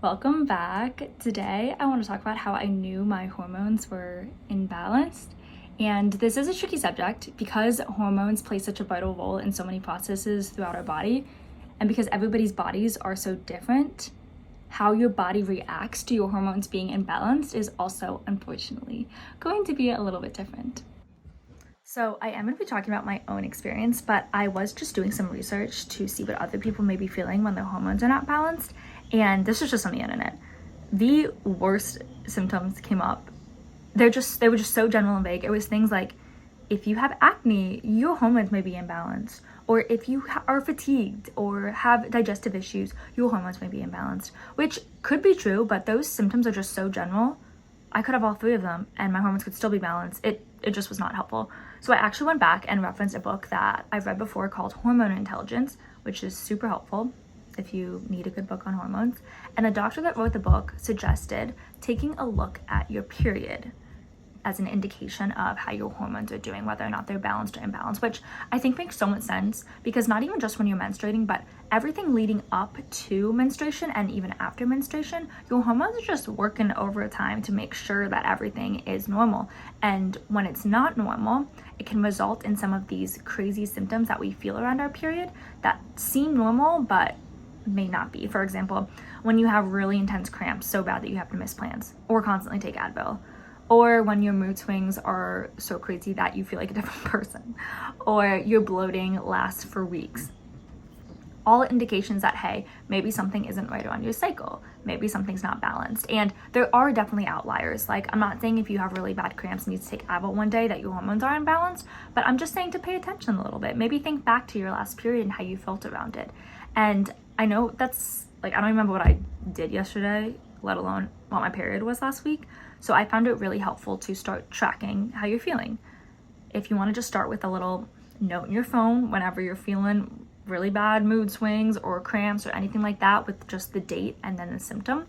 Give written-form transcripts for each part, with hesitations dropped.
Welcome back. Today I want to talk about how I knew my hormones were imbalanced. And this is a tricky subject because hormones play such a vital role in so many processes throughout our body. And because everybody's bodies are so different, how your body reacts to your hormones being imbalanced is also, unfortunately, going to be a little bit different. So I am going to be talking about my own experience, but I was just doing some research to see what other people may be feeling when their hormones are not balanced. And this was just on the internet. The worst symptoms came up. They were just so general and vague. It was things like, if you have acne, your hormones may be imbalanced. Or if you are fatigued or have digestive issues, your hormones may be imbalanced. Which could be true, but those symptoms are just so general. I could have all three of them and my hormones could still be balanced. It just was not helpful. So I actually went back and referenced a book that I've read before called Hormone Intelligence, which is super helpful if you need a good book on hormones. And the doctor that wrote the book suggested taking a look at your period as an indication of how your hormones are doing, whether or not they're balanced or imbalanced, which I think makes so much sense because not even just when you're menstruating, but everything leading up to menstruation and even after menstruation, your hormones are just working overtime to make sure that everything is normal. And when it's not normal, it can result in some of these crazy symptoms that we feel around our period that seem normal, but may not be. For example, when you have really intense cramps so bad that you have to miss plans or constantly take Advil, or when your mood swings are so crazy that you feel like a different person, or your bloating lasts for weeks. All indications that, hey, maybe something isn't right around your cycle, maybe something's not balanced. And there are definitely outliers. Like, I'm not saying if you have really bad cramps and need to take Advil one day that your hormones are imbalanced, but I'm just saying to pay attention a little bit. Maybe think back to your last period and how you felt around it. And I know that's like, I don't remember what I did yesterday, let alone what my period was last week. So I found it really helpful to start tracking how you're feeling. If you want to just start with a little note in your phone whenever you're feeling really bad mood swings or cramps or anything like that, with just the date and then the symptom,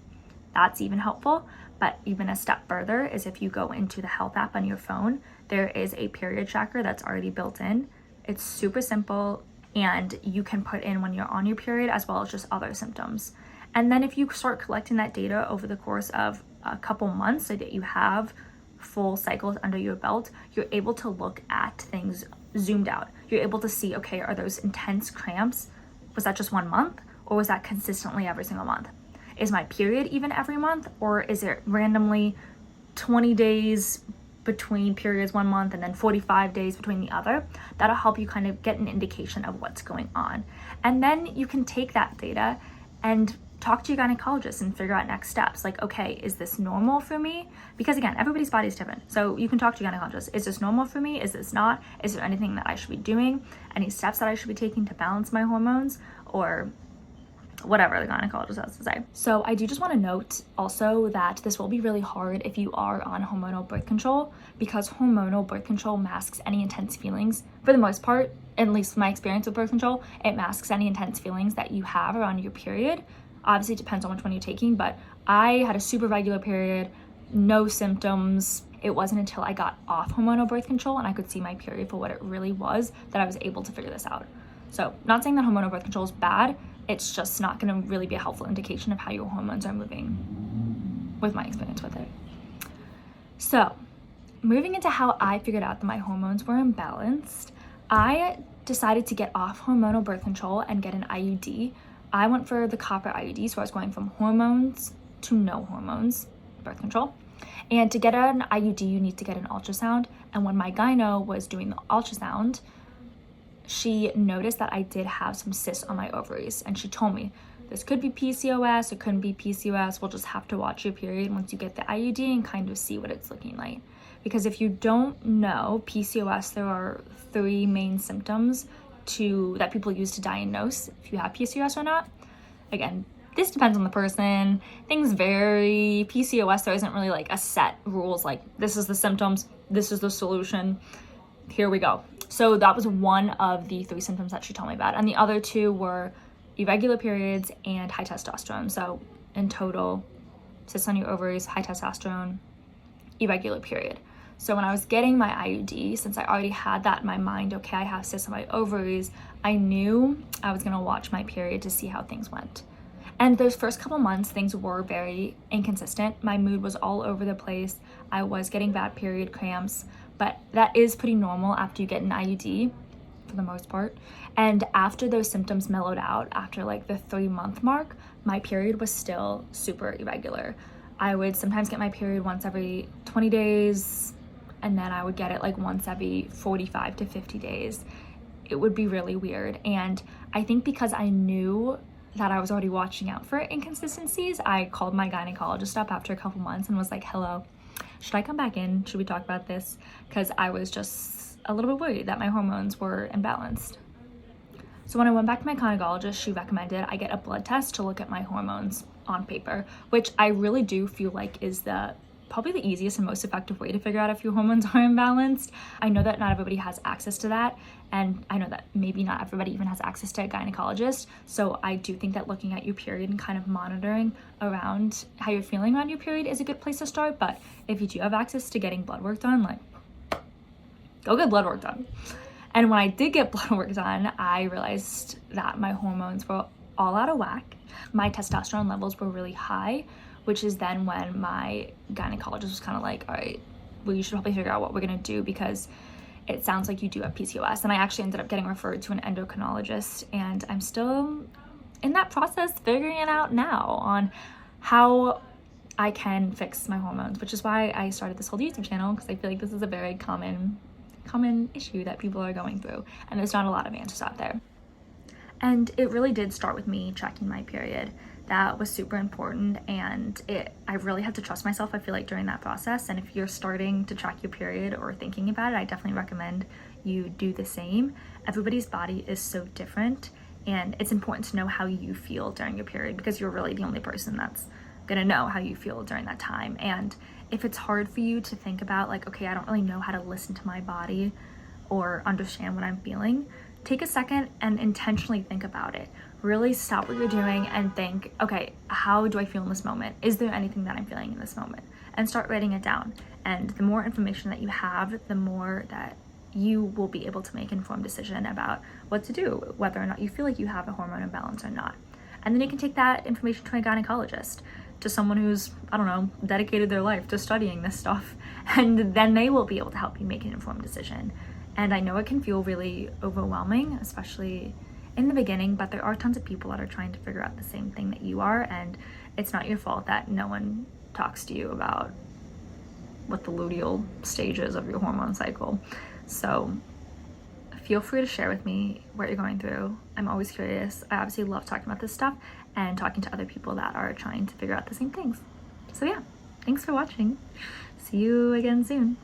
that's even helpful. But even a step further is if you go into the health app on your phone, there is a period tracker that's already built in. It's super simple and you can put in when you're on your period as well as just other symptoms. And then if you start collecting that data over the course of a couple months so that you have full cycles under your belt, you're able to look at things zoomed out. You're able to see, okay, are those intense cramps, was that just 1 month or was that consistently every single month? Is my period even every month, or is it randomly 20 days between periods 1 month and then 45 days between the other? That'll help you kind of get an indication of what's going on. And then you can take that data and talk to your gynecologist and figure out next steps. Like, okay, is this normal for me? Because again, everybody's body is different. So you can talk to your gynecologist. Is this normal for me? Is this not? Is there anything that I should be doing? Any steps that I should be taking to balance my hormones? Or whatever the gynecologist has to say. So I do just want to note also that this will be really hard if you are on hormonal birth control, because hormonal birth control masks any intense feelings. For the most part, at least my experience with birth control, it masks any intense feelings that you have around your period. Obviously, it depends on which one you're taking, but I had a super regular period, no symptoms. It wasn't until I got off hormonal birth control and I could see my period for what it really was that I was able to figure this out. So, not saying that hormonal birth control is bad, it's just not going to really be a helpful indication of how your hormones are moving with my experience with it. So, moving into how I figured out that my hormones were imbalanced, I decided to get off hormonal birth control and get an IUD. I went for the copper IUD, so I was going from hormones to no hormones birth control. And to get an IUD, you need to get an ultrasound. And when my gyno was doing the ultrasound, she noticed that I did have some cysts on my ovaries. And she told me, this could be PCOS, it couldn't be PCOS. We'll just have to watch your period once you get the IUD and kind of see what it's looking like. Because if you don't know PCOS, there are 3 main symptoms that people use to diagnose if you have PCOS or not. Again, this depends on the person. Things vary. PCOS, there isn't really like a set rules like this is the symptoms, this is the solution, here we go. So that was one of the 3 symptoms that she told me about. And the other 2 were irregular periods and high testosterone. So in total, cysts on your ovaries, high testosterone, irregular period. So when I was getting my IUD, since I already had that in my mind, okay, I have cysts on my ovaries, I knew I was gonna watch my period to see how things went. And those first couple months, things were very inconsistent. My mood was all over the place. I was getting bad period cramps, but that is pretty normal after you get an IUD for the most part. And after those symptoms mellowed out, after like the 3-month mark, my period was still super irregular. I would sometimes get my period once every 20 days, and then I would get it like once every 45 to 50 days. It would be really weird. And I think because I knew that I was already watching out for inconsistencies, I called my gynecologist up after a couple months and was like, hello, should I come back in? Should we talk about this? Because I was just a little bit worried that my hormones were imbalanced. So when I went back to my gynecologist, she recommended I get a blood test to look at my hormones on paper, which I really do feel like is probably the easiest and most effective way to figure out if your hormones are imbalanced. I know that not everybody has access to that, and I know that maybe not everybody even has access to a gynecologist. So I do think that looking at your period and kind of monitoring around how you're feeling around your period is a good place to start. But if you do have access to getting blood work done, like, go get blood work done. And when I did get blood work done, I realized that my hormones were all out of whack. My testosterone levels were really high, which is then when my gynecologist was kind of like, all right, well, you should probably figure out what we're gonna do because it sounds like you do have PCOS. And I actually ended up getting referred to an endocrinologist, and I'm still in that process figuring it out now on how I can fix my hormones, which is why I started this whole YouTube channel, because I feel like this is a very common issue that people are going through, and there's not a lot of answers out there. And it really did start with me tracking my period. That was super important, and I really had to trust myself, I feel like, during that process. And if you're starting to track your period or thinking about it, I definitely recommend you do the same. Everybody's body is so different, and it's important to know how you feel during your period, because you're really the only person that's gonna know how you feel during that time. And if it's hard for you to think about, like, okay, I don't really know how to listen to my body or understand what I'm feeling, take a second and intentionally think about it. Really stop what you're doing and think, okay, how do I feel in this moment? Is there anything that I'm feeling in this moment? And start writing it down. And the more information that you have, the more that you will be able to make an informed decision about what to do, whether or not you feel like you have a hormone imbalance or not. And then you can take that information to a gynecologist, to someone who's, I don't know, dedicated their life to studying this stuff. And then they will be able to help you make an informed decision. And I know it can feel really overwhelming, especially in the beginning, but there are tons of people that are trying to figure out the same thing that you are, and it's not your fault that no one talks to you about what the luteal stages of your hormone cycle. So feel free to share with me what you're going through. I'm always curious. I obviously love talking about this stuff and talking to other people that are trying to figure out the same things. So yeah, thanks for watching. See you again soon.